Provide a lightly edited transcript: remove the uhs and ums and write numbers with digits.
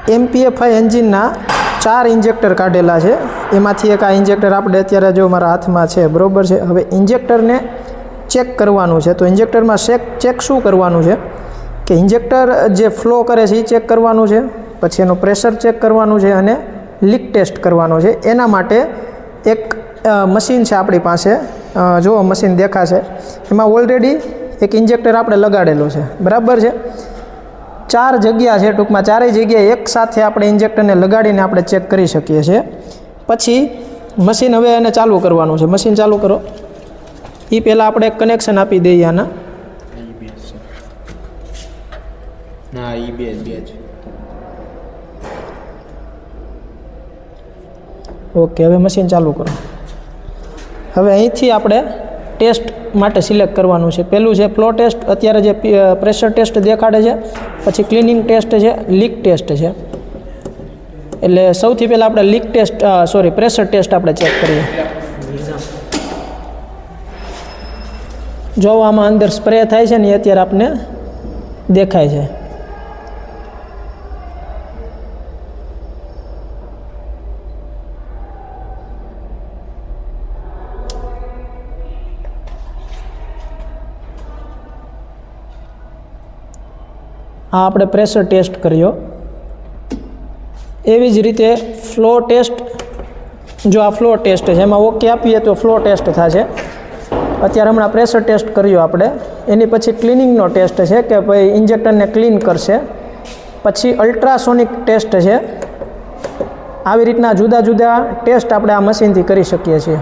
MPFI એન્જિનના 4 injector કાઢેલા છે. એમાંથી એક આ ઇન્જેક્ટર આપણે અત્યારે જો મારા હાથમાં છે, બરાબર છે. હવે ઇન્જેક્ટરને ચેક કરવાનું છે. તો ઇન્જેક્ટરમાં ચેક શું કરવાનું છે કે ઇન્જેક્ટર જે ફ્લો કરે છે એ ચેક કરવાનું છે, પછી એનું પ્રેશર ચેક કરવાનું છે અને લીક ટેસ્ટ કરવાનો છે. એના માટે એક મશીન છે આપણી પાસે, જો મશીન દેખાશે, એમાં ઓલરેડી એક ઇન્જેક્ટર આપણે લગાડેલું છે, બરાબર છે. 4 જગ્યા છે, ટૂંકમાં 4 જગ્યાએ એક સાથે આપણે ઇન્જેક્ટરને લગાડીને આપણે ચેક કરી શકીએ છીએ. પછી મશીન હવે એને ચાલુ કરવાનું છે. મશીન ચાલુ કરો એ પહેલાં આપણે એક કનેક્શન આપી દઈએ આના. ઓકે, હવે મશીન ચાલુ કરો. હવે અહીંથી આપણે ટેસ્ટ માટે સિલેક્ટ કરવાનું છે. પહેલું છે ફ્લો ટેસ્ટ, અત્યારે જે પ્રેશર ટેસ્ટ દેખાડે છે. પછી ક્લિનિંગ ટેસ્ટ છે, લીક ટેસ્ટ છે. એટલે સૌથી પહેલાં આપણે લીક ટેસ્ટ પ્રેશર ટેસ્ટ આપણે ચેક કરીએ. જો આમાં અંદર સ્પ્રે થાય છે ને એ અત્યારે આપને દેખાય છે. આ આપણે પ્રેશર ટેસ્ટ કર્યો. એવી જ રીતે ફ્લો ટેસ્ટ, જો આ ફ્લો ટેસ્ટ છે એમાં ઓકે આપીએ તો ફ્લો ટેસ્ટ થશે. અત્યારે હમણાં પ્રેશર ટેસ્ટ કર્યો આપણે. એની પછી ક્લિનિંગનો ટેસ્ટ છે કે ભાઈ ઇન્જેક્ટરને ક્લીન કરશે. પછી અલ્ટ્રાસોનિક ટેસ્ટ છે. આવી રીતના જુદા જુદા ટેસ્ટ આપણે આ મશીનથી કરી શકીએ છીએ.